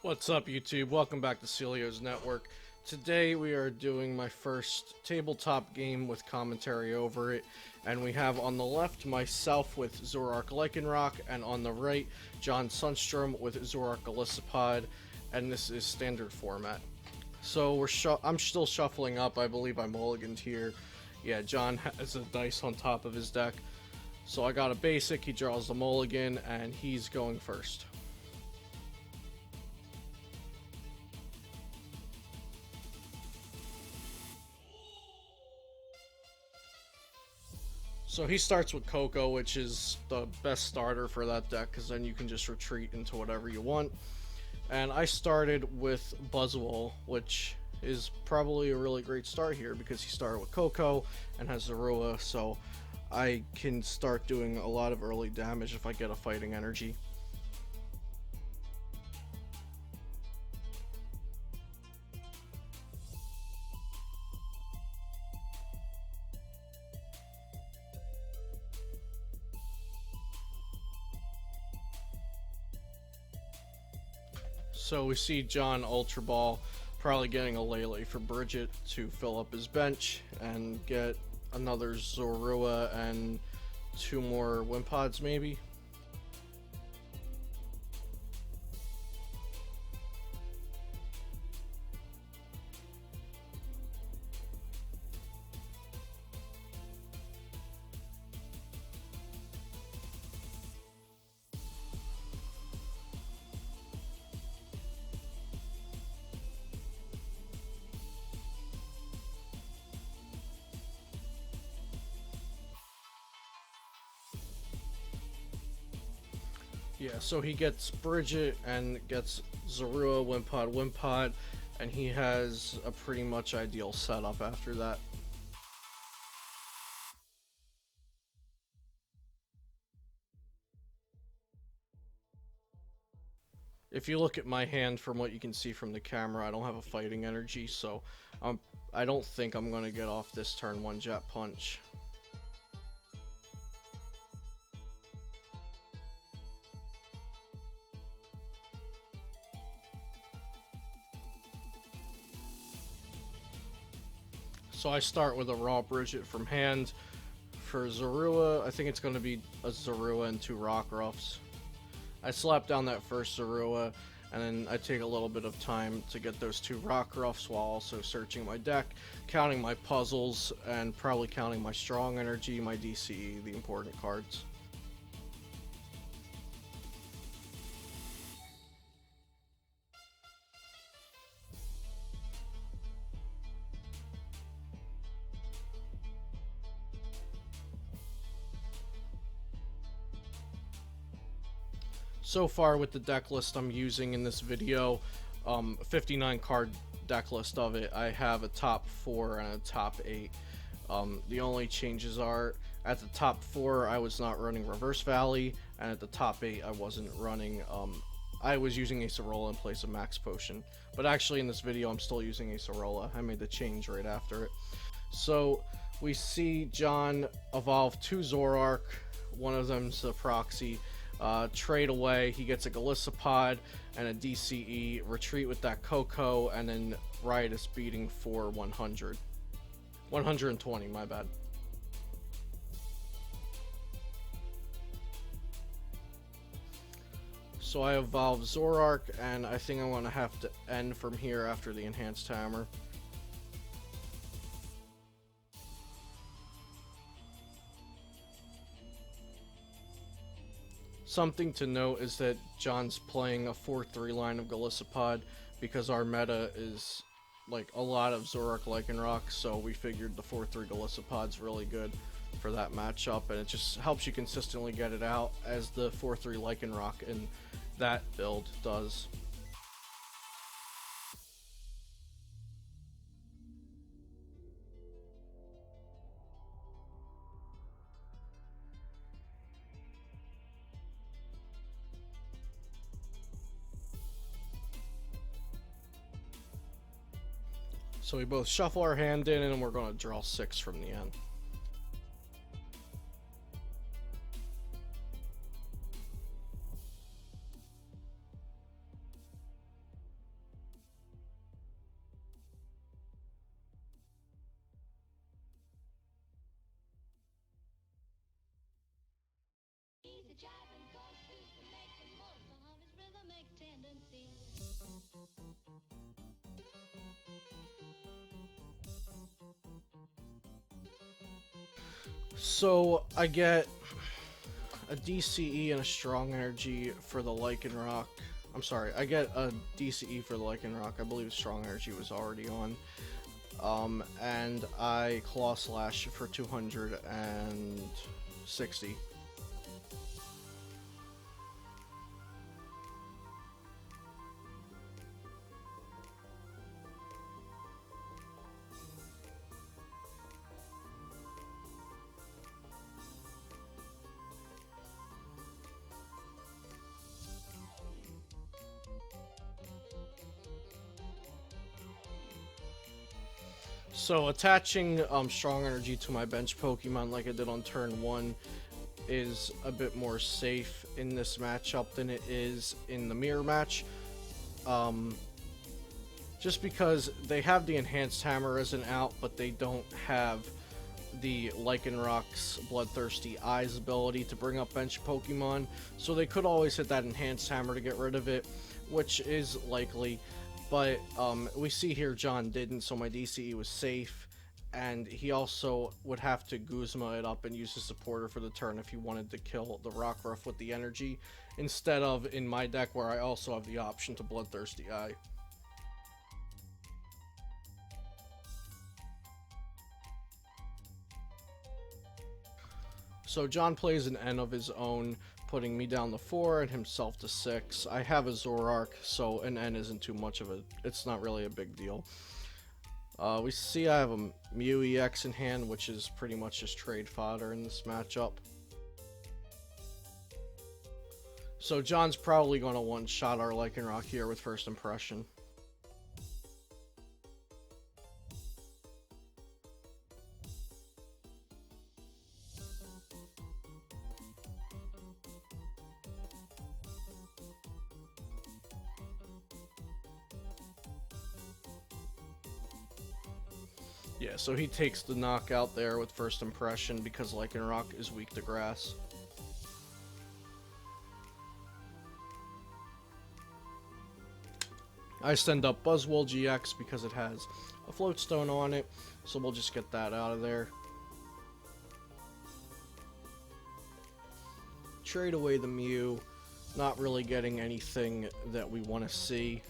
What's up, YouTube? Welcome back to Celio's Network. Today we are doing my first tabletop game with commentary over it, and we have on the left myself with Zoroark Lycanroc, and on the right John Sunstrom with Zoroark Golisopod, and this is standard format. So I'm still shuffling up. I believe I mulliganed here. Yeah, John has a dice on top of his deck. So I got a basic, he draws the mulligan, and he's going first. So he starts with Coco, which is the best starter for that deck, because then you can just retreat into whatever you want. And I started with Buzzwole, which is probably a really great start here, because he started with Coco and has Zorua, so I can start doing a lot of early damage if I get a fighting energy. So we see John Ultra Ball probably getting a Lele for Bridget to fill up his bench and get another Zorua and two more Wimpods maybe. Yeah, so he gets Bridget and gets Zorua, Wimpod, and he has a pretty much ideal setup after that. If you look at my hand from what you can see from the camera, I don't have a fighting energy, so I don't think I'm going to get off this turn one Jet Punch. So I start with a raw Bridget from hand. For Zorua, I think it's going to be a Zorua and two Rockruffs. I slap down that first Zorua, and then I take a little bit of time to get those two Rockruffs while also searching my deck, counting my puzzles, and probably counting my strong energy, my DCE, the important cards. So far with the deck list I'm using in this video, 59 card deck list of it, I have a top 4 and a top 8. The only changes are, at the top 4 I was not running Reverse Valley, and at the top 8 I wasn't running, I was using Acerola in place of Max Potion. But actually in this video I'm still using Acerola, I made the change right after it. So we see John evolve 2 Zoroark, one of them's a proxy. Trade away, he gets a Golisopod and a DCE, retreat with that Coco, and then Riotous Beating for 100. 120, my bad. So I evolve Zoroark, and I think I'm going to have to end from here after the Enhanced Hammer. Something to note is that John's playing a 4-3 line of Golisopod because our meta is like a lot of Zoroark Lycanroc, so we figured the 4-3 Golisopod's really good for that matchup, and it just helps you consistently get it out as the 4-3 Lycanroc in that build does. So we both shuffle our hand in, and we're going to draw 6 from the end. So I get a DCE and a strong energy for the Lycanroc. I'm sorry, I get a DCE for the Lycanroc. I believe strong energy was already on. And I Claw Slash for 260. So attaching strong energy to my bench Pokemon like I did on turn 1 is a bit more safe in this matchup than it is in the mirror match. Just because they have the Enhanced Hammer as an out, but they don't have the Lycanroc's Bloodthirsty Eyes ability to bring up bench Pokemon, so they could always hit that Enhanced Hammer to get rid of it, which is likely. But we see here John didn't, so my DCE was safe, and he also would have to Guzma it up and use his supporter for the turn if he wanted to kill the Rockruff with the energy, instead of in my deck where I also have the option to Bloodthirsty Eye. So John plays an N of his own, putting me down to 4 and himself to 6. I have a Zoroark, so an N isn't too much of a... it's not really a big deal. We see I have a Mew EX in hand, which is pretty much just trade fodder in this matchup. So John's probably going to one-shot our Lycanroc here with First Impression. Yeah, so he takes the knockout there with First Impression because Lycanroc is weak to grass. I send up Buzzwole GX because it has a Floatstone on it, so we'll just get that out of there. Trade away the Mew, not really getting anything that we want to see.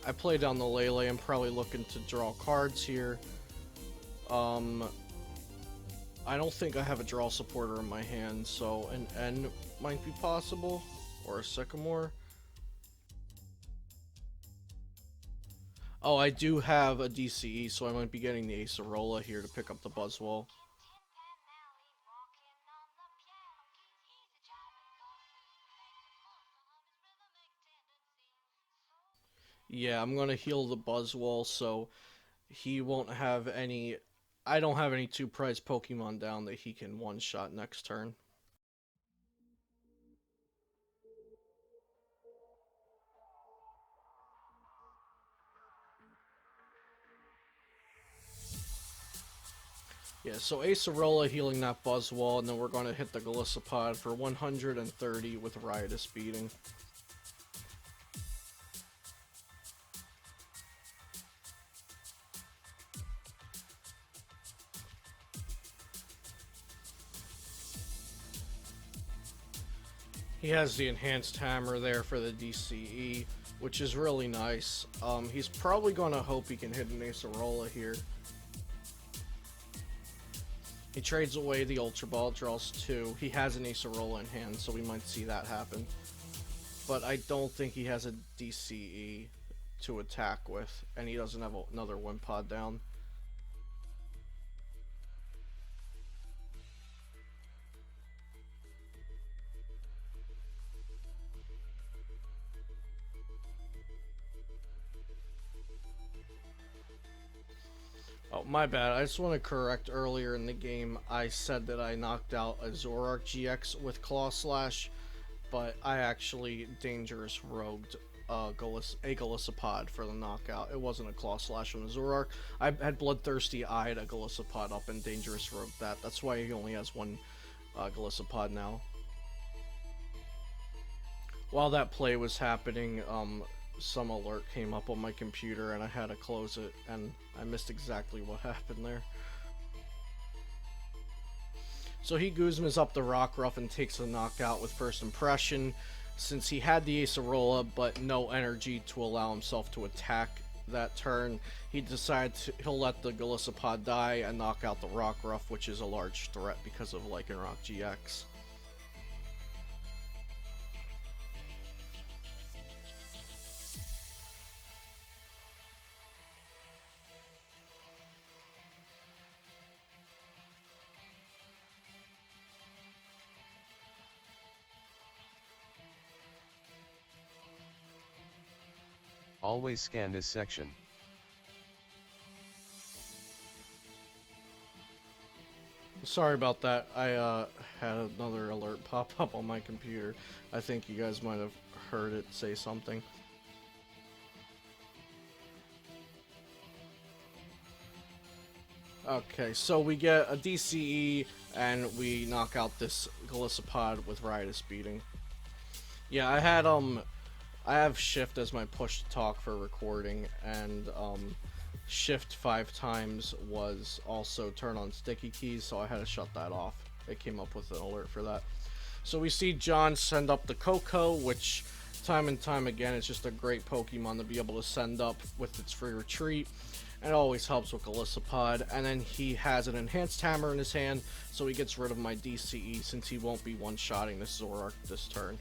I play down the Lele. I'm probably looking to draw cards here. I don't think I have a draw supporter in my hand, so an N might be possible, or a Sycamore. Oh, I do have a DCE, so I might be getting the Acerola here to pick up the Buzzwole. Yeah, I'm gonna heal the Buzzwole, so he won't have any... I don't have any 2-prize Pokemon down that he can one-shot next turn. Yeah, so Acerola healing that Buzzwole, and then we're going to hit the Golisopod for 130 with Riotous Beating. He has the Enhanced Hammer there for the DCE, which is really nice. He's probably going to hope he can hit an Acerola here. He trades away the Ultra Ball, draws 2. He has an Acerola in hand, so we might see that happen. But I don't think he has a DCE to attack with, and he doesn't have another Wimpod down. Oh, Oh, my bad. I just want to correct earlier in the game. I said that I knocked out a Zoroark GX with Claw Slash, but I actually Dangerous Rogued a Golisopod for the knockout. It wasn't a Claw Slash on a Zoroark. I had Bloodthirsty Eyed a Golisopod up and Dangerous Rogued that. That's why he only has one Golisopod now. While that play was happening, some alert came up on my computer and I had to close it, and I missed exactly what happened there. So he Guzmas up the Rockruff and takes a knockout with First Impression, since he had the Acerola but no energy to allow himself to attack that turn. He decides he'll let the Golisopod die and knock out the Rockruff, which is a large threat because of Lycanroc GX. Always scan this section. Sorry about that. I had another alert pop up on my computer. I think you guys might have heard it say something. Okay, so we get a DCE and we knock out this Golisopod with Riotous Beating. Yeah, I have shift as my push to talk for recording, and shift 5 times was also turn on sticky keys, so I had to shut that off. It came up with an alert for that. So we see John send up the Coco, which time and time again is just a great Pokemon to be able to send up with its free retreat, and it always helps with Golisopod. And then he has an Enhanced Hammer in his hand, so he gets rid of my DCE since he won't be one-shotting this Zoroark this turn.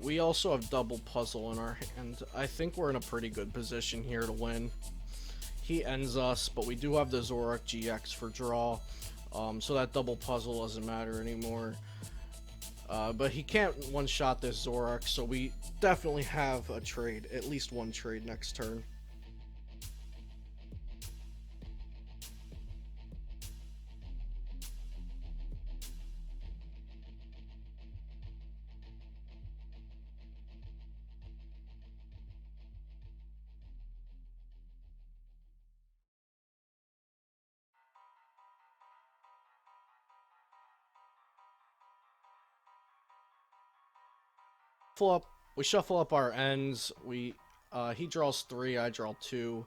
We also have double puzzle in our hand. I think we're in a pretty good position here to win. He ends us, but we do have the Zoroark GX for draw, so that double puzzle doesn't matter anymore. But he can't one-shot this Zoroark, so we definitely have a trade, at least one trade next turn. We shuffle up our ends. He draws 3, I draw 2,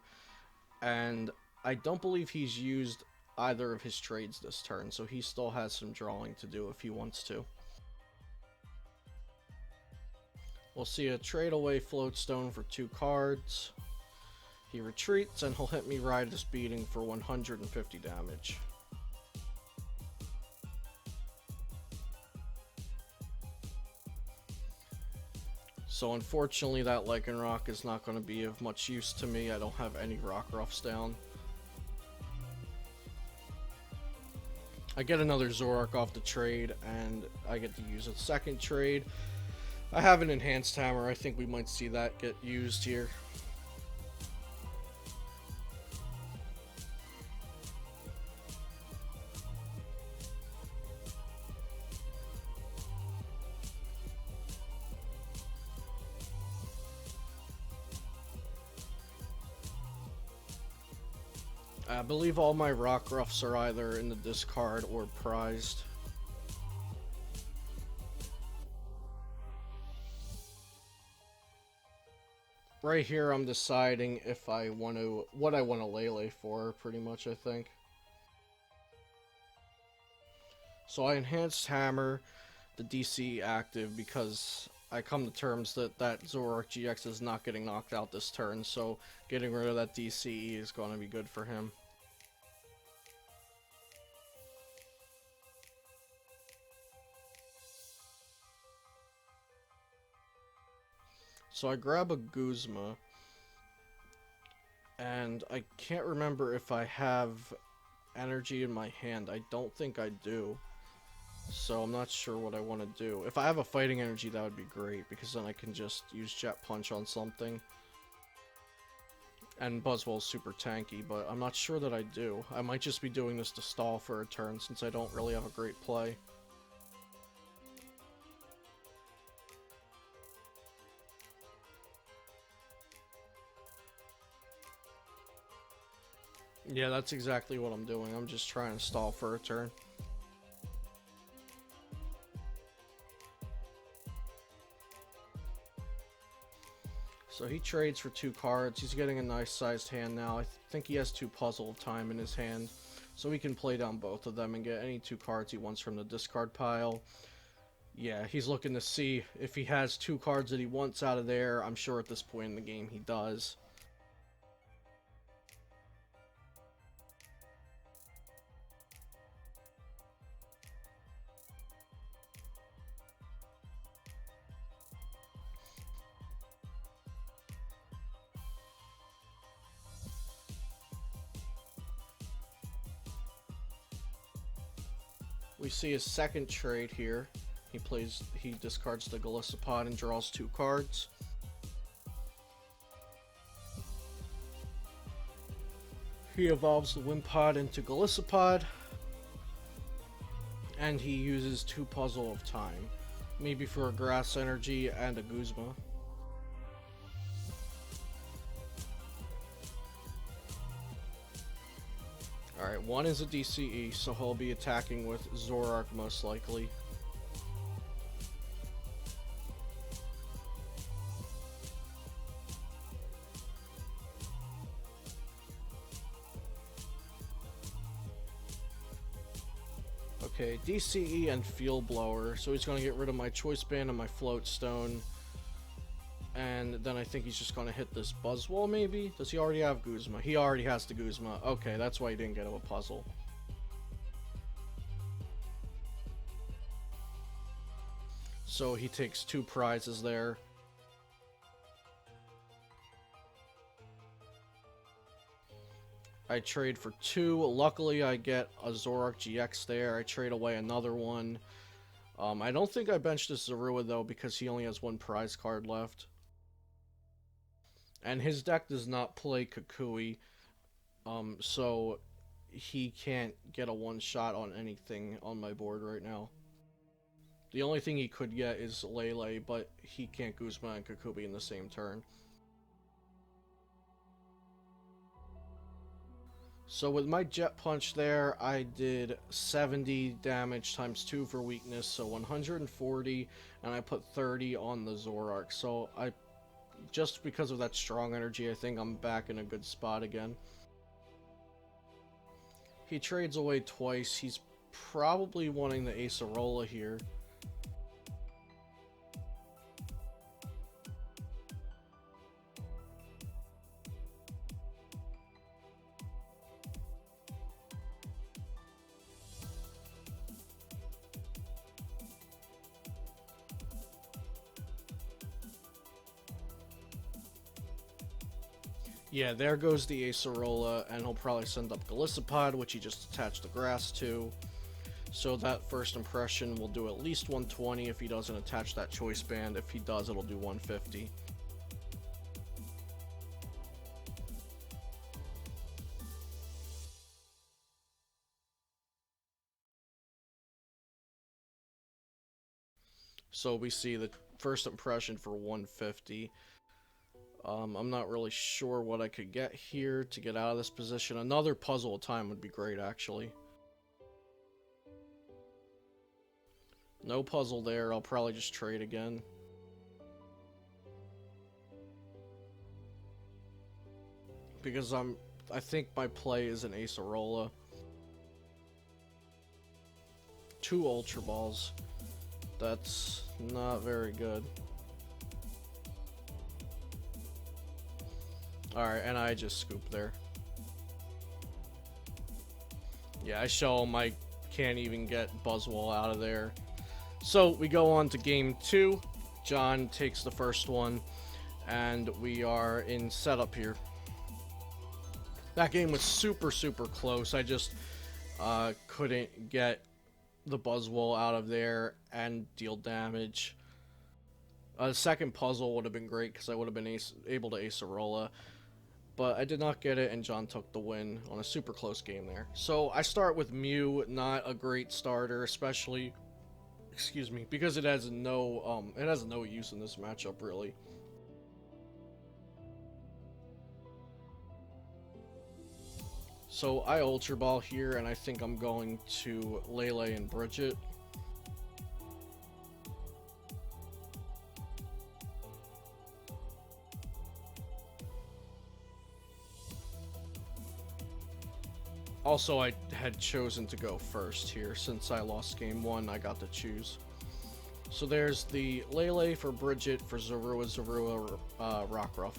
and I don't believe he's used either of his trades this turn, so he still has some drawing to do if he wants to. We'll see a trade away Floatstone for 2 cards. He retreats and he'll hit me Riotous Beating for 150 damage. So unfortunately that Lycanroc is not going to be of much use to me. I don't have any Rockruffs down. I get another Zoroark off the trade, and I get to use a second trade. I have an Enhanced Hammer. I think we might see that get used here. I believe all my Rockruffs are either in the discard or prized. Right here I'm deciding if I want to, what I want to Lele for, pretty much, I think. So I Enhanced Hammer the DC active because I come to terms that Zoroark GX is not getting knocked out this turn, so getting rid of that DCE is going to be good for him. So I grab a Guzma, and I can't remember if I have energy in my hand. I don't think I do. So I'm not sure what I want to do. If I have a fighting energy, that would be great, because then I can just use Jet Punch on something. And Buzzwole's super tanky, but I'm not sure that I do. I might just be doing this to stall for a turn, since I don't really have a great play. Yeah, that's exactly what I'm doing. I'm just trying to stall for a turn. So he trades for 2 cards. He's getting a nice sized hand now. I think he has 2 Puzzle of Time in his hand. So he can play down both of them and get any 2 cards he wants from the discard pile. Yeah, he's looking to see if he has 2 cards that he wants out of there. I'm sure at this point in the game he does. We see his second trade here. He discards the Golisopod and draws 2 cards. He evolves the Wimpod into Golisopod. And he uses 2 Puzzle of Time. Maybe for a Grass Energy and a Guzma. Alright, 1 is a DCE, so he'll be attacking with Zoroark most likely. Okay, DCE and Field Blower, so he's going to get rid of my Choice Band and my Float Stone. And then I think he's just going to hit this Buzzwole, maybe? Does he already have Guzma? He already has the Guzma. Okay, that's why he didn't get him a puzzle. So he takes 2 prizes there. I trade for 2. Luckily, I get a Zoroark GX there. I trade away another one. I don't think I benched this Zorua, though, because he only has 1 prize card left. And his deck does not play Kukui, so he can't get a 1-shot on anything on my board right now. The only thing he could get is Lele, but he can't Guzma and Kukui in the same turn. So with my Jet Punch there, I did 70 damage times 2 for weakness, so 140, and I put 30 on the Zoroark. So just because of that strong energy, I think I'm back in a good spot again. He trades away twice. He's probably wanting the Acerola here. Yeah, there goes the Acerola, and he'll probably send up Golisopod, which he just attached the grass to. So that first impression will do at least 120 if he doesn't attach that Choice Band. If he does, it'll do 150. So we see the first impression for 150. I'm not really sure what I could get here to get out of this position. Another Puzzle of Time would be great, actually. No puzzle there. I'll probably just trade again. Because I think my play is an Acerola. 2 Ultra Balls. That's not very good. Alright, and I just scooped there. Yeah, I show him I can't even get Buzzwole out of there. So we go on to game 2. John takes the first one, and we are in setup here. That game was super close. I just couldn't get the Buzzwole out of there and deal damage. The second puzzle would have been great because I would have been able to ace a Rolla, but I did not get it, and John took the win on a super close game there. So I start with Mew, not a great starter, especially, excuse me, because it has no use in this matchup really. So I Ultra Ball here, and I think I'm going to Lele and Bridget. Also, I had chosen to go first here. Since I lost game 1, I got to choose. So there's the Lele for Bridget for Zorua, Rockruff.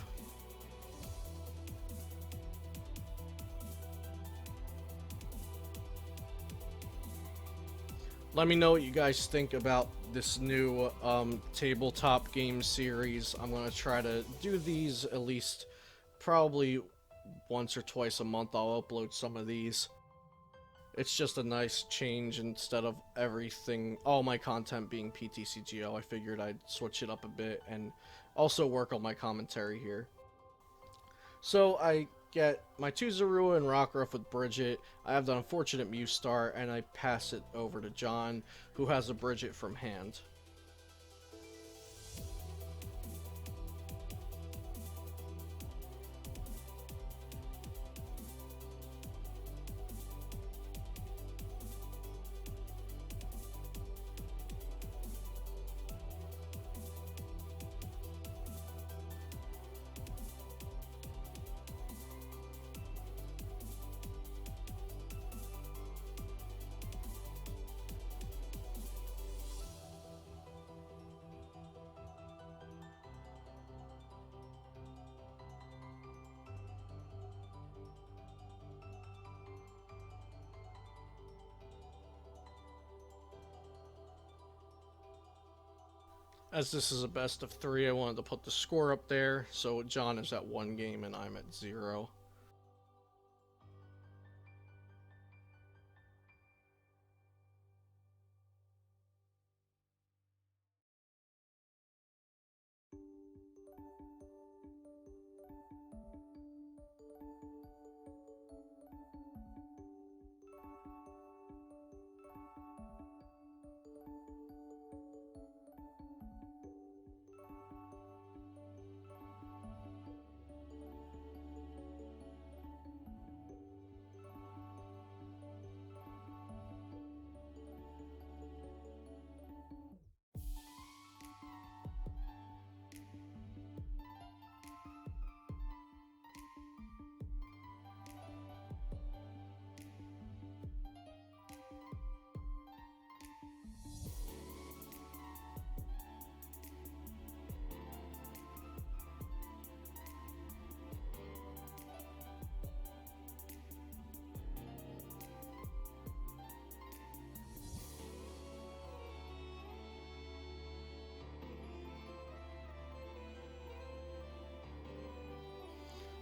Let me know what you guys think about this new tabletop game series. I'm going to try to do these at least probably once or twice a month. I'll upload some of these. It's just a nice change. Instead of all my content being PTCGO, I figured I'd switch it up a bit and also work on my commentary here. So I get my 2 Zorua and Rockruff with Bridget. I have the unfortunate Mew Star, and I pass it over to John, who has a Bridget from hand. As this is a best of 3, I wanted to put the score up there, so John is at 1 game and I'm at 0.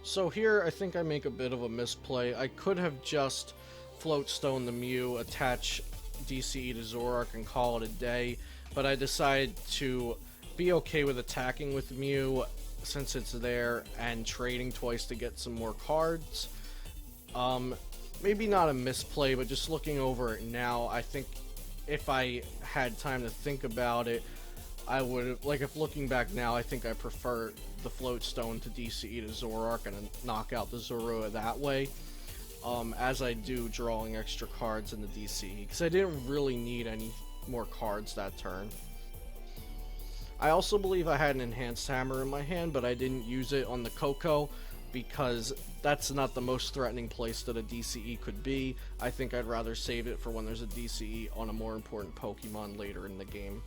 So here, I think I make a bit of a misplay. I could have just Float Stone the Mew, attach DCE to Zoroark, and call it a day, but I decided to be okay with attacking with Mew since it's there, and trading twice to get some more cards. Maybe not a misplay, but just looking over it now, I think if I had time to think about it, I would, like, if looking back now, I think I prefer the Float Stone to DCE to Zoroark and knock out the Zorua that way, as I do drawing extra cards in the DCE, because I didn't really need any more cards that turn. I also believe I had an Enhanced Hammer in my hand, but I didn't use it on the Coco, because that's not the most threatening place that a DCE could be. I think I'd rather save it for when there's a DCE on a more important Pokemon later in the game.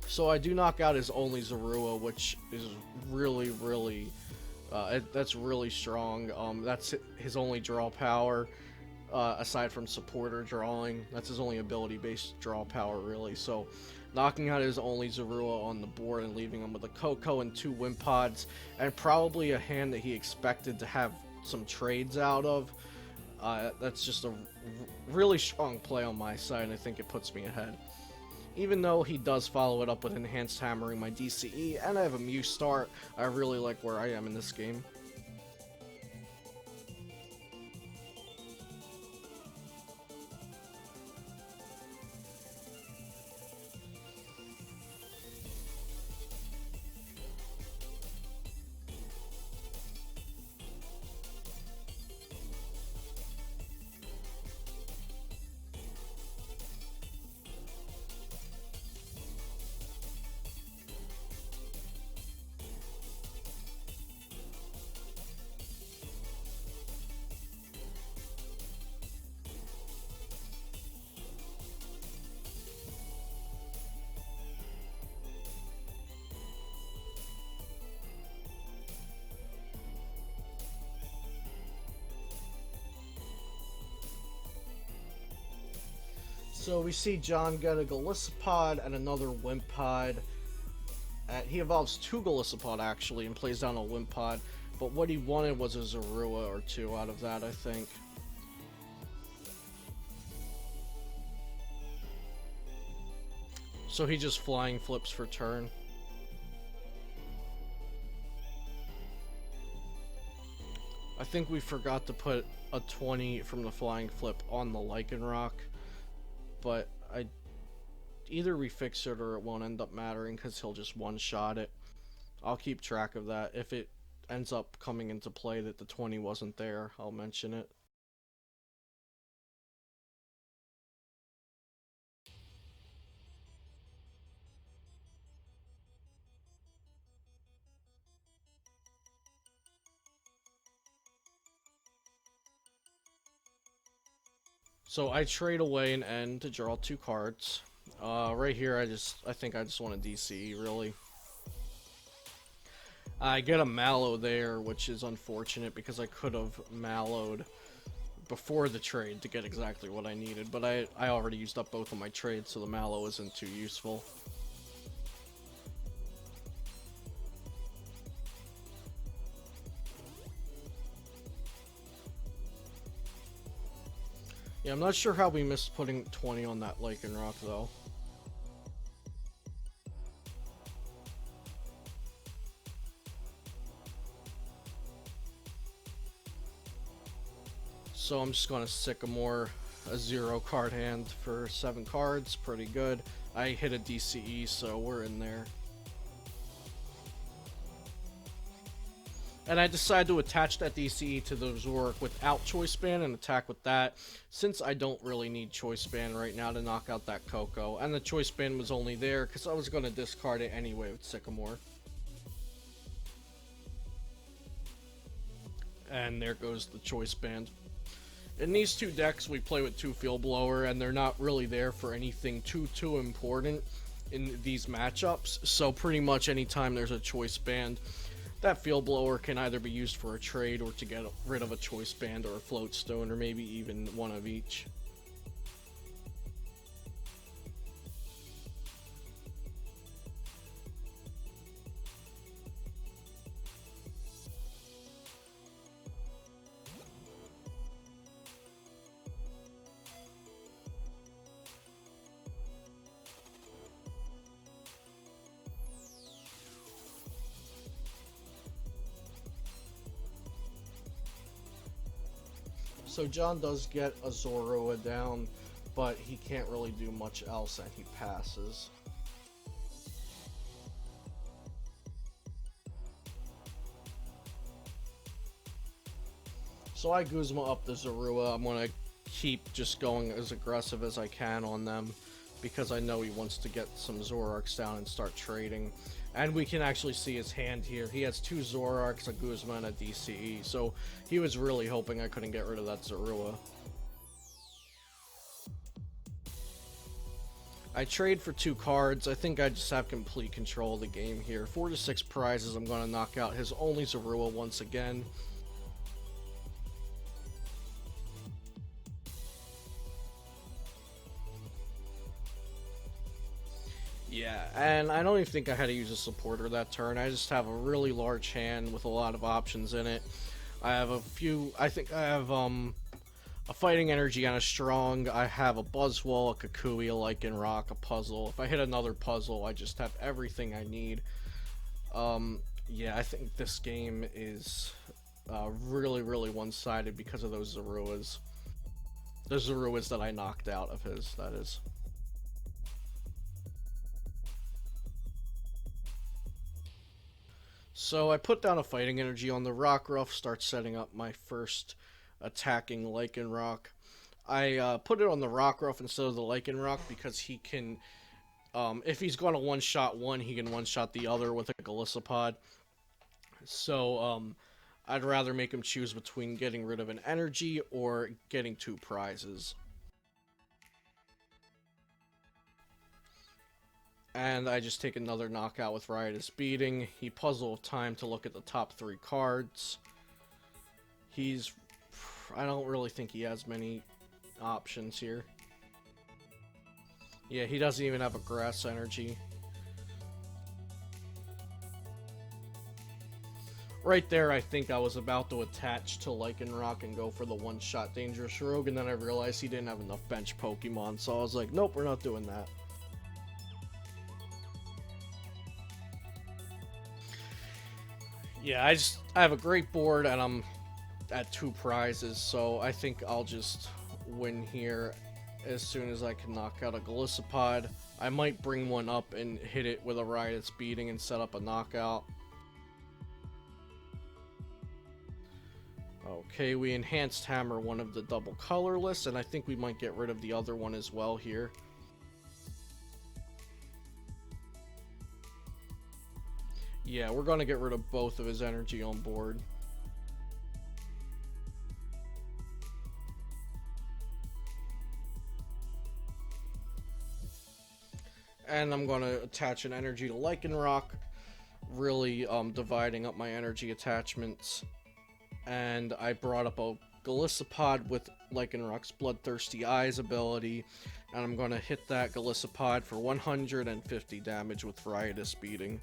So I do knock out his only Zorua, which is really, that's really strong. That's his only draw power, aside from supporter drawing. That's his only ability-based draw power, really. So knocking out his only Zorua on the board and leaving him with a Coco and 2 Wimpods, and probably a hand that he expected to have some trades out of, That's just a really strong play on my side, and I think it puts me ahead. Even though he does follow it up with Enhanced Hammering my DCE, and I have a Mew start, I really like where I am in this game. So we see John get a Golisopod and another Wimpod. He evolves 2 Golisopod actually and plays down a Wimpod, but what he wanted was a Zorua or 2 out of that, I think. So he just flying flips for turn. I think we forgot to put a 20 from the flying flip on the Lycanroc, but I either we fix it or it won't end up mattering because he'll just one-shot it. I'll keep track of that. If it ends up coming into play that the 20 wasn't there, I'll mention it. So I trade away an end to draw 2 cards. Right here, I think I just want a DCE, really. I get a Mallow there, which is unfortunate because I could have Mallowed before the trade to get exactly what I needed, but I already used up both of my trades, so the Mallow isn't too useful. Yeah, I'm not sure how we missed putting 20 on that Lycanroc, though. So I'm just going to Sycamore a 0 card hand for 7 cards. Pretty good. I hit a DCE, so we're in there. And I decided to attach that DCE to the Zoroark without Choice Band and attack with that, since I don't really need Choice Band right now to knock out that Coco. And the Choice Band was only there because I was going to discard it anyway with Sycamore. And there goes the Choice Band. In these 2 decks, we play with 2 Field Blower, and they're not really there for anything too important in these matchups. So pretty much anytime there's a Choice Band, that Field Blower can either be used for a trade or to get rid of a Choice Band or a Float Stone, or maybe even one of each. So John does get a Zorua down, but he can't really do much else and he passes. So I Guzma up the Zorua. I'm going to keep just going as aggressive as I can on them because I know he wants to get some Zoroarks down and start trading. And we can actually see his hand here. He has 2 Zoroarks, a Guzma, and a DCE. So he was really hoping I couldn't get rid of that Zorua. I trade for 2 cards. I think I just have complete control of the game here. 4 to 6 prizes. I'm going to knock out his only Zorua once again. Yeah, and I don't even think I had to use a supporter that turn. I just have a really large hand with a lot of options in it. I have a few, I think I have a fighting energy and a strong. I have a Buzzwole, a Kukui, a Lycanroc, a puzzle. If I hit another puzzle, I just have everything I need. Yeah, I think this game is really, really one-sided because of those Zoruas. The Zoruas that I knocked out of his, that is. So I put down a fighting energy on the Rockruff, start setting up my first attacking Lycanroc. I put it on the Rockruff instead of the Lycanroc because he can, if he's going to one-shot one, he can one-shot the other with a Golisopod. So I'd rather make him choose between getting rid of an energy or getting 2 prizes. And I just take another knockout with Riotous Beating. He puzzle time to look at the top 3 cards. I don't really think he has many options here. Yeah, he doesn't even have a Grass Energy. Right there, I think I was about to attach to Lycanroc and go for the one-shot Dangerous Rogue, and then I realized he didn't have enough bench Pokemon, so I was like, nope, we're not doing that. Yeah, I have a great board, and I'm at 2 prizes, so I think I'll just win here as soon as I can knock out a Golisopod. I might bring one up and hit it with a Riotous Beating and set up a knockout. Okay, we enhanced hammer one of the double colorless, and I think we might get rid of the other one as well here. Yeah, we're going to get rid of both of his energy on board. And I'm going to attach an energy to Lycanroc, really dividing up my energy attachments. And I brought up a Golisopod with Lycanroc's Bloodthirsty Eyes ability, and I'm going to hit that Golisopod for 150 damage with Riotous Beating.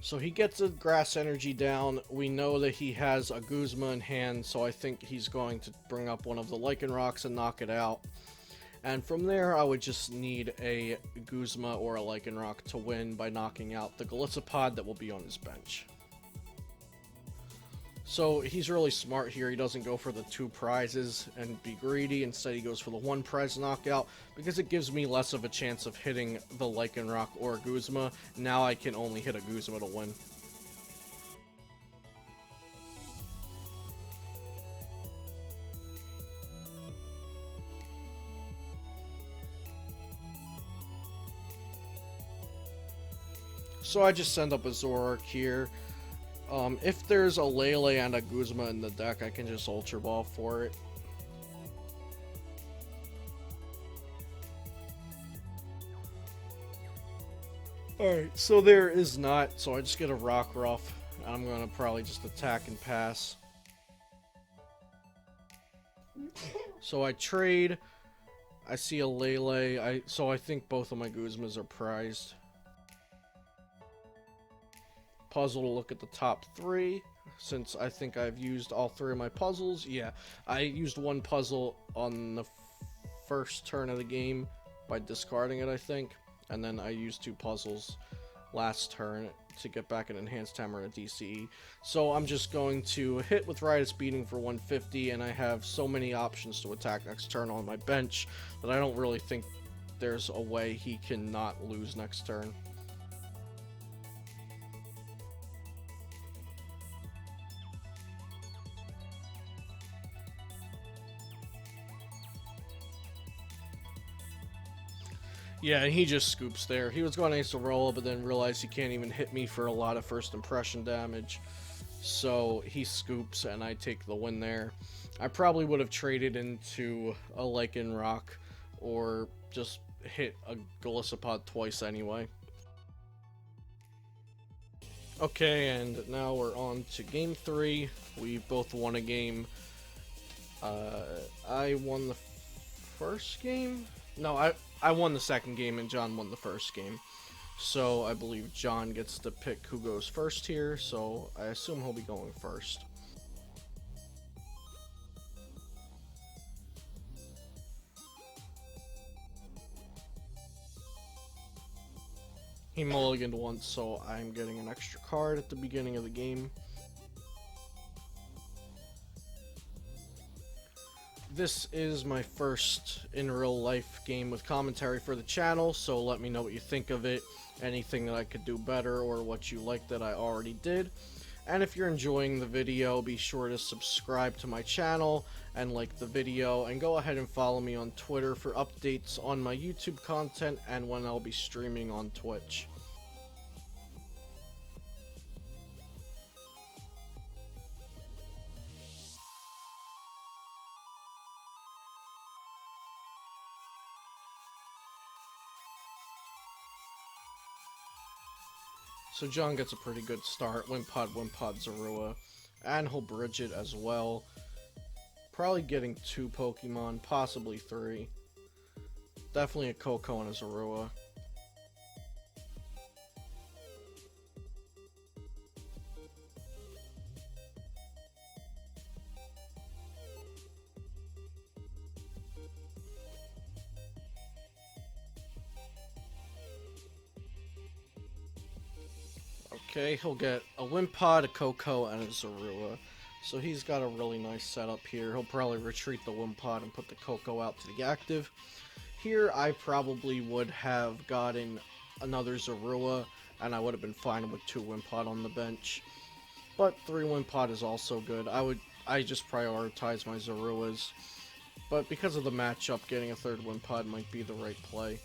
So he gets a Grass Energy down. We know that he has a Guzma in hand, so I think he's going to bring up one of the Lycanrocs and knock it out. And from there, I would just need a Guzma or a Lycanroc to win by knocking out the Golisopod that will be on his bench. So he's really smart here. He doesn't go for the 2 prizes and be greedy. Instead, he goes for the 1 prize knockout because it gives me less of a chance of hitting the Lycanroc or Guzma. Now I can only hit a Guzma to win. So I just send up a Zoroark here. If there's a Lele and a Guzma in the deck, I can just Ultra Ball for it. Alright, so there is not, so I just get a Rockruff. I'm gonna probably just attack and pass. So I trade. I see a Lele. So I think both of my Guzmas are prized. Puzzle to look at the top 3, since I think I've used all 3 of my puzzles. Yeah, I used 1 puzzle on the first turn of the game by discarding it, I think, and then I used 2 puzzles last turn to get back an Enhanced Hammer and a DCE. So I'm just going to hit with Riotous Beating for 150, and I have so many options to attack next turn on my bench that I don't really think there's a way he can not lose next turn. Yeah, and he just scoops there. He was going to Ace Rolla, but then realized he can't even hit me for a lot of first impression damage. So he scoops, and I take the win there. I probably would have traded into a Lycanroc or just hit a Golisopod twice anyway. Okay, and now we're on to game 3. We both won a game. I won the first game? No, I won the second game and John won the first game. So I believe John gets to pick who goes first here, so I assume he'll be going first. He mulliganed once, so I'm getting an extra card at the beginning of the game. This is my first in real life game with commentary for the channel, so let me know what you think of it, anything that I could do better, or what you like that I already did. And if you're enjoying the video, be sure to subscribe to my channel and like the video, and go ahead and follow me on Twitter for updates on my YouTube content and when I'll be streaming on Twitch. So John gets a pretty good start. Wimpod, Zorua, and he'll bridge it as well. Probably getting 2 Pokemon, possibly 3. Definitely a Koko and a Zorua. Okay, he'll get a Wimpod, a Koko, and a Zorua. So he's got a really nice setup here. He'll probably retreat the Wimpod and put the Koko out to the active. Here, I probably would have gotten another Zorua, and I would have been fine with 2 Wimpod on the bench. But 3 Wimpod is also good. I just prioritize my Zoruas. But because of the matchup, getting a 3rd Wimpod might be the right play.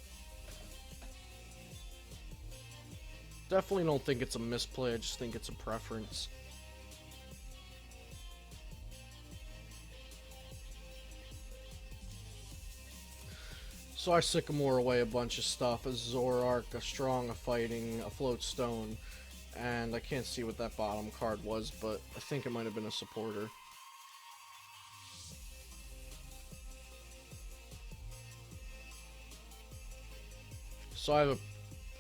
Definitely don't think it's a misplay, I just think it's a preference. So I Sycamore away a bunch of stuff, a Zoroark, a Strong, a Fighting, a Floatstone, and I can't see what that bottom card was, but I think it might have been a supporter. So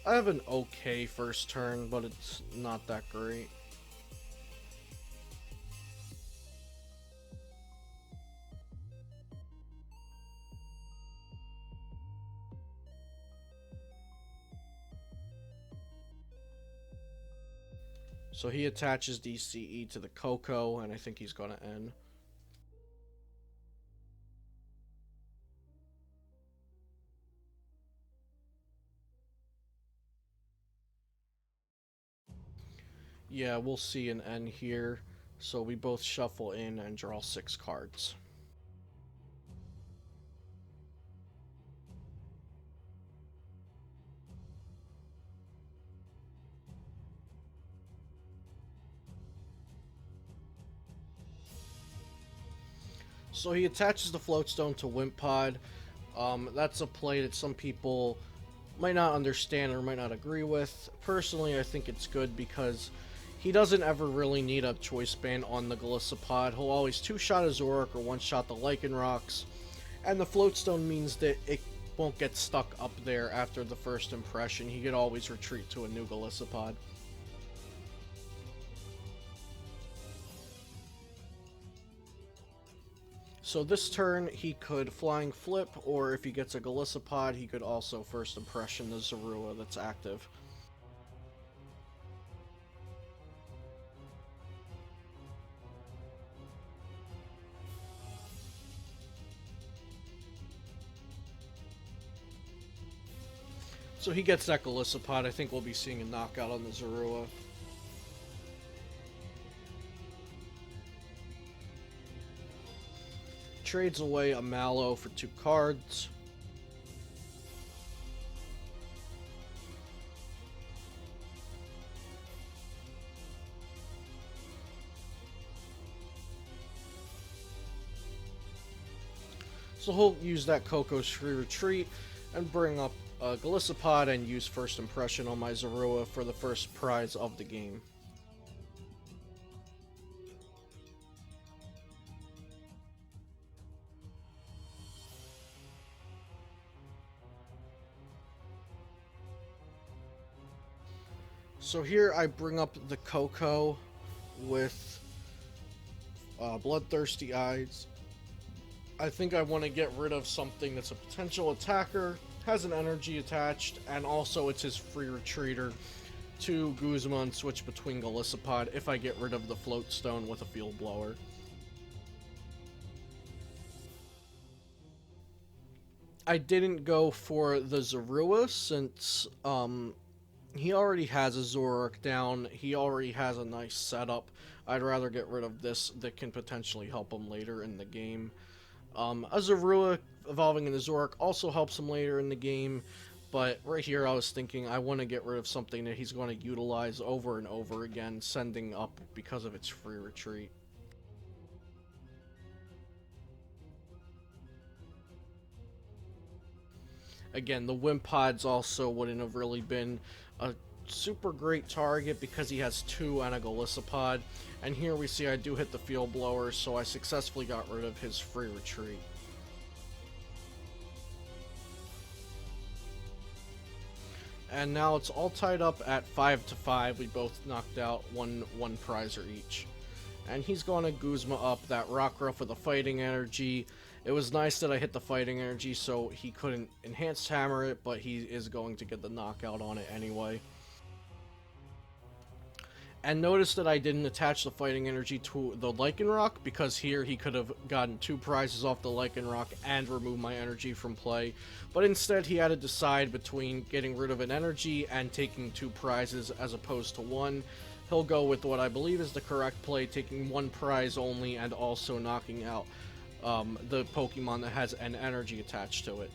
I have an okay first turn, but it's not that great. So he attaches DCE to the Koko, and I think he's going to end. Yeah, we'll see an N here. So we both shuffle in and draw 6 cards. So he attaches the Floatstone to Wimpod. That's a play that some people might not understand or might not agree with. Personally, I think it's good because he doesn't ever really need a choice band on the Golisopod. He'll always 2-shot a Zoroark or 1-shot the Lycanrocs. And the Floatstone means that it won't get stuck up there after the first impression. He could always retreat to a new Golisopod. So this turn, he could Flying Flip, or if he gets a Golisopod, he could also First Impression the Zorua that's active. So he gets that Golisopod. I think we'll be seeing a knockout on the Zorua. Trades away a Mallow for 2 cards. So he'll use that Koko's free retreat and bring up a Golisopod and use First Impression on my Zorua for the first prize of the game. So here I bring up the Coco with Bloodthirsty Eyes. I think I want to get rid of something that's a potential attacker, has an energy attached, and also it's his free retreater to Guzma and switch between Golisopod if I get rid of the Float Stone with a Field Blower. I didn't go for the Zorua since he already has a Zoroark down. He already has a nice setup. I'd rather get rid of this that can potentially help him later in the game. A Zorua evolving into Zoroark also helps him later in the game, but right here I was thinking I want to get rid of something that he's going to utilize over and over again, sending up because of its free retreat. Again, the Wimpod's also wouldn't have really been a super great target because he has 2 and a Golisopod. And here we see I do hit the Field Blower, so I successfully got rid of his free retreat. And now it's all tied up at 5-5. We both knocked out one prizer each. And he's going to Guzma up that Rockruff with a Fighting Energy. It was nice that I hit the Fighting Energy so he couldn't Enhanced Hammer it, but he is going to get the knockout on it anyway. And notice that I didn't attach the Fighting Energy to the Lycanroc, because here he could have gotten 2 prizes off the Lycanroc and removed my energy from play. But instead he had to decide between getting rid of an energy and taking 2 prizes as opposed to 1. He'll go with what I believe is the correct play, taking 1 prize only and also knocking out the Pokemon that has an energy attached to it.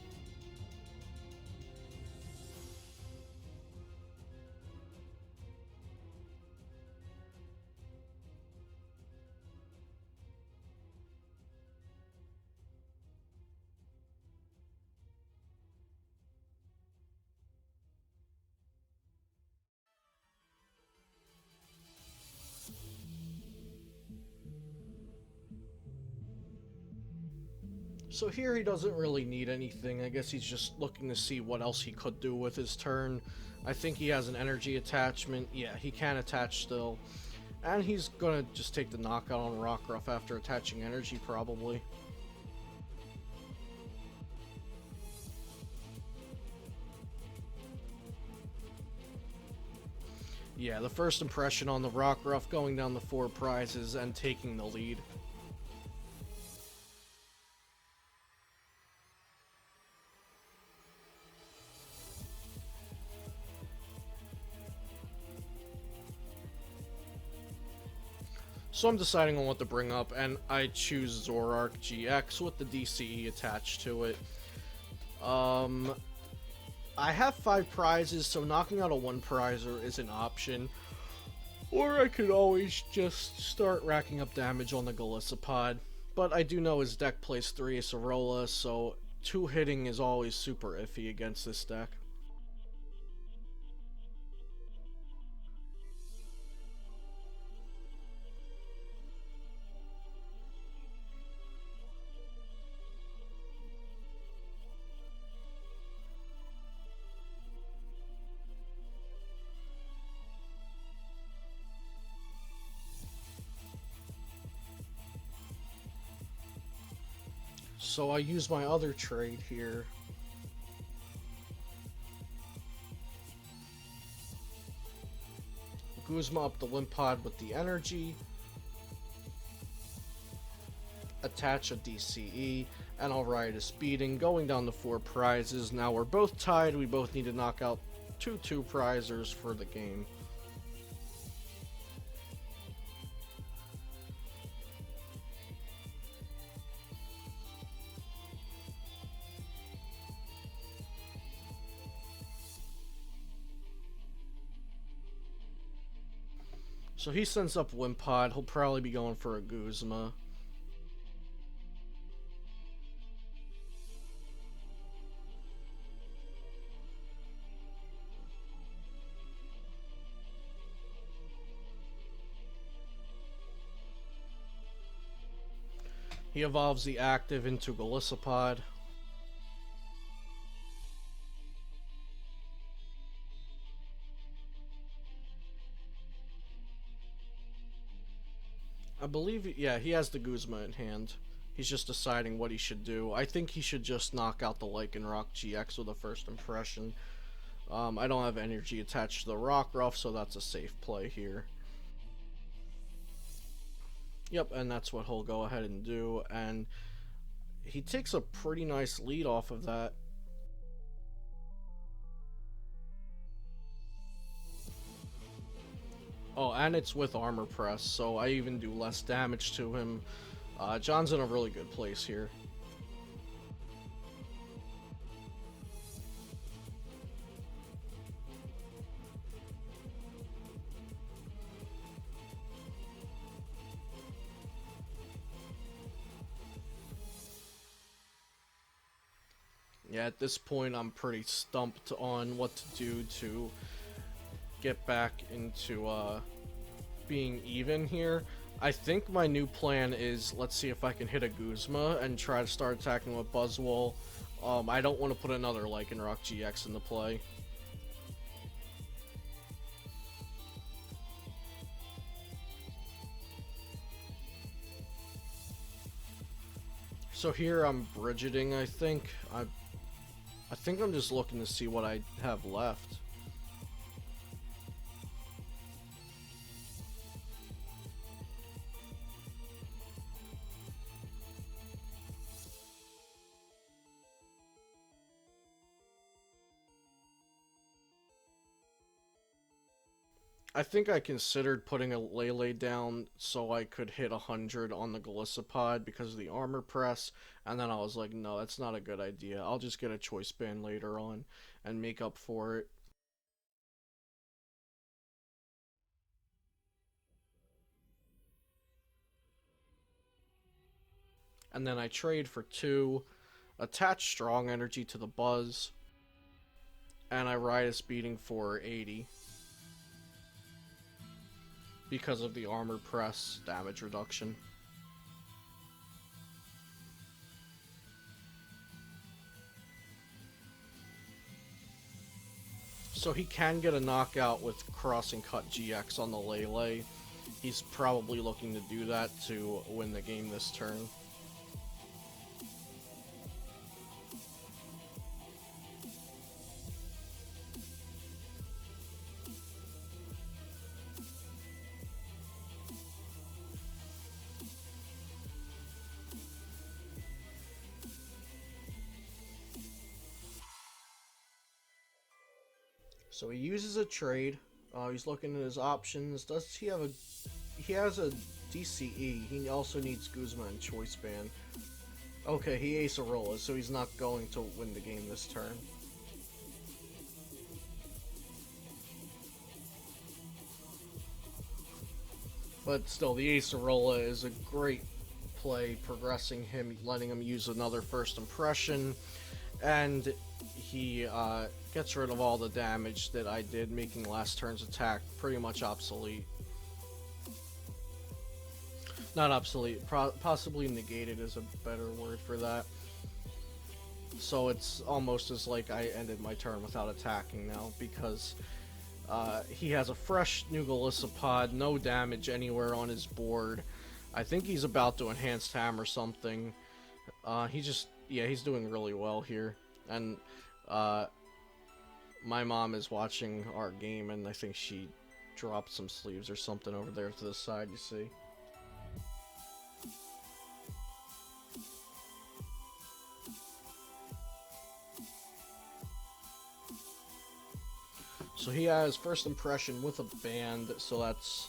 So here he doesn't really need anything. I guess he's just looking to see what else he could do with his turn. I think he has an energy attachment. Yeah, he can attach still. And he's gonna just take the knockout on Rockruff after attaching energy, probably. Yeah, the first impression on the Rockruff, going down the 4 prizes and taking the lead. So I'm deciding on what to bring up, and I choose Zoroark GX with the DCE attached to it. I have 5 prizes, so knocking out a 1 prizer is an option. Or I could always just start racking up damage on the Golisopod. But I do know his deck plays 3 Acerola, so 2 hitting is always super iffy against this deck. So I use my other trade here. Guzma up the Wimpod with the energy. Attach a DCE, and I'll ride a Speeding, going down to 4 prizes. Now we're both tied. We both need to knock out 2 2-prizers for the game. So he sends up Wimpod. He'll probably be going for a Guzma. He evolves the active into Golisopod. I believe, yeah, he has the Guzma in hand. He's just deciding what he should do. I think he should just knock out the Lycanroc GX with a first impression. I don't have energy attached to the Rockruff, so that's a safe play here. Yep, and that's what he'll go ahead and do, and he takes a pretty nice lead off of that. Oh, and it's with armor press, so I even do less damage to him. John's in a really good place here. Yeah, at this point I'm pretty stumped on what to do to get back into being even here. I think my new plan is, let's see if I can hit a Guzma and try to start attacking with Buzzwole. I don't want to put another Lycanroc GX into play. So here I'm bridgeting, I think. I think I'm just looking to see what I have left. I think I considered putting a Lele down so I could hit 100 on the Golisopod because of the armor press, and then I was like, no, that's not a good idea. I'll just get a choice band later on and make up for it. And then I trade for 2, attach strong energy to the Buzz, and I ride a speeding for 80. Because of the armor press damage reduction. So he can get a knockout with Crossing Cut GX on the Lele. He's probably looking to do that to win the game this turn. So he uses a trade. He's looking at his options. Does he have a... He has a DCE. He also needs Guzma and Choice Band. Okay, he Acerola, so he's not going to win the game this turn. But still, the Acerola is a great play, progressing him, letting him use another first impression, and he gets rid of all the damage that I did, making last turn's attack pretty much obsolete. Not obsolete, possibly negated is a better word for that. So it's almost as like I ended my turn without attacking now, because he has a fresh new Golisopod, no damage anywhere on his board. I think he's about to Enhanced Hammer something. He's doing really well here. And my mom is watching our game, and I think she dropped some sleeves or something over there to the side, you see. So he has first impression with a band, so that's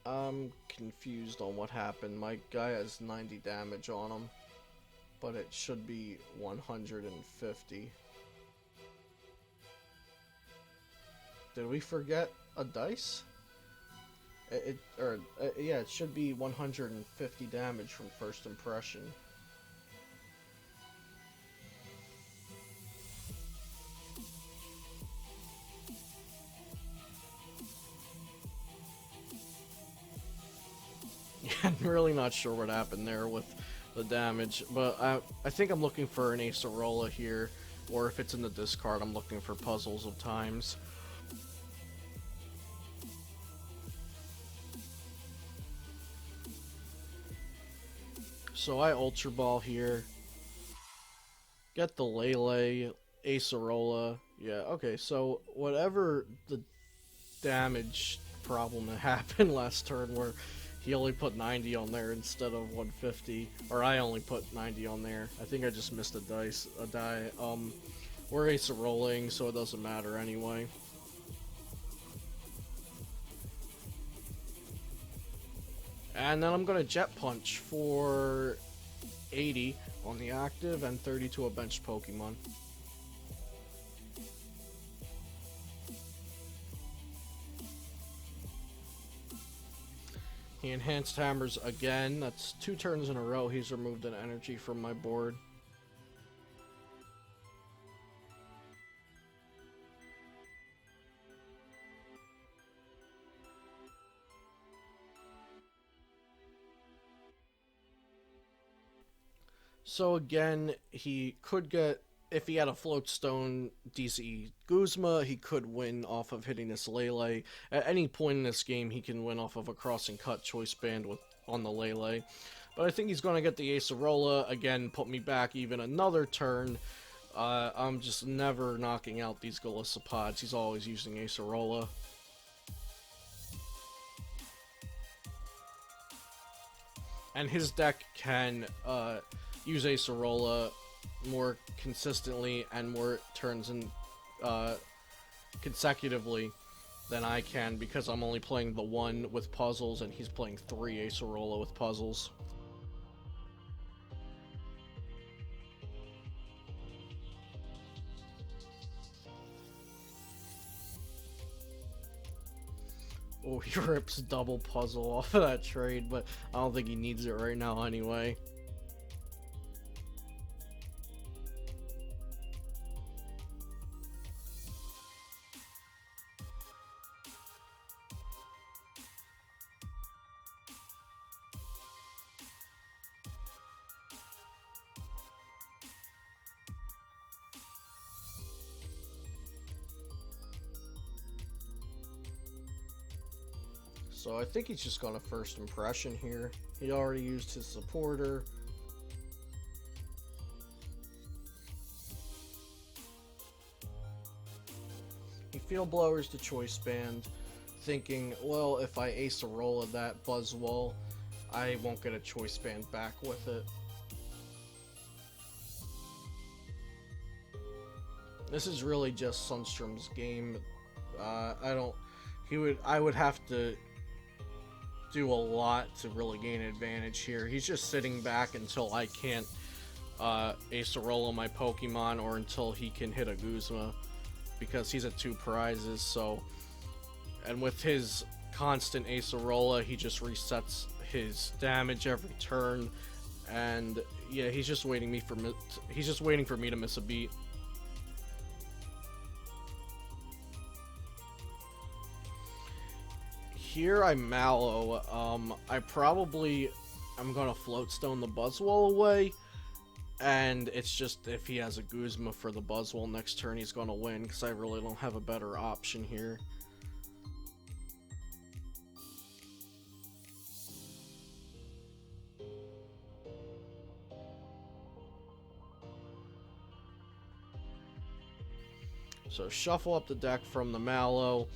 I'm confused on what happened. My guy has 90 damage on him, but it should be 150. Did we forget a dice? Yeah, it should be 150 damage from first impression. I'm really not sure what happened there with the damage, but I think I'm looking for an Acerola here, or if it's in the discard, I'm looking for Puzzles of Times. So I Ultra Ball here. Get the Lele, Acerola. Yeah, okay, so whatever the damage problem that happened last turn where he only put 90 on there instead of 150, or I only put 90 on there. I think I just missed a die. We're Aceroling, so it doesn't matter anyway. And then I'm gonna Jet Punch for 80 on the active and 30 to a benched Pokemon. He enhanced hammers again. That's 2 turns in a row he's removed an energy from my board. So again, he could get, if he had a Floatstone DC Guzma, he could win off of hitting this Lele. At any point in this game, he can win off of a cross and cut choice band on the Lele. But I think he's going to get the Acerola, again, put me back even another turn. I'm just never knocking out these Golisopods. He's always using Acerola. And his deck can use Acerola more consistently and more turns in consecutively than I can, because I'm only playing the 1 with puzzles and he's playing 3 Acerola with puzzles. Oh, he rips double puzzle off of that trade, but I don't think he needs it right now anyway. So I think he's just got a first impression here. He already used his supporter. He field blowers to choice band, thinking, well, if I Acerola that Buzzwole, I won't get a choice band back with it. This is really just Sunstrom's game. I would have to do a lot to really gain advantage here. He's just sitting back until I can't Acerola my Pokemon, or until he can hit a Guzma, because he's at 2 prizes. So, and with his constant Acerola, he just resets his damage every turn, and yeah, he's just waiting for me to miss a beat. Here I Mallow. I'm gonna Floatstone the Buzzwole away, and it's just if he has a Guzma for the Buzzwole next turn, he's gonna win, because I really don't have a better option here. So shuffle up the deck from the Mallow.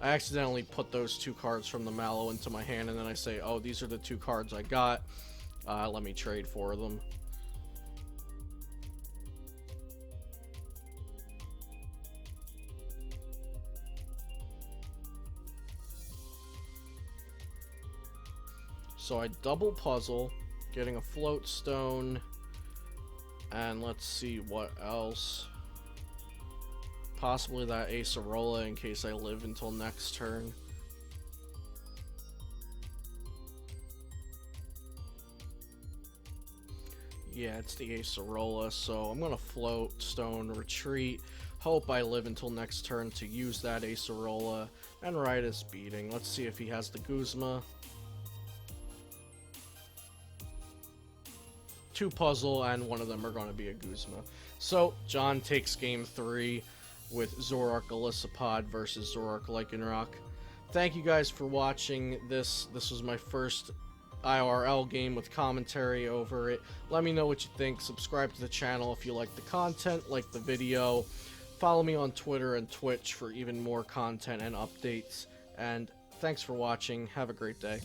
I accidentally put those 2 cards from the Mallow into my hand, and then I say, oh, these are the 2 cards I got. Let me trade for them. So I double puzzle, getting a Floatstone, and let's see what else. Possibly that Acerola in case I live until next turn. Yeah, it's the Acerola, so I'm gonna Floatstone, retreat, hope I live until next turn to use that Acerola, and ride his beating. Let's see if he has the Guzma. 2 puzzle, and one of them are gonna be a Guzma. So, John takes game 3. With Zoroark Golisopod versus Zoroark Lycanroc. Thank you guys for watching this. This was my first IRL game with commentary over it. Let me know what you think. Subscribe to the channel if you like the content, like the video. Follow me on Twitter and Twitch for even more content and updates. And thanks for watching. Have a great day.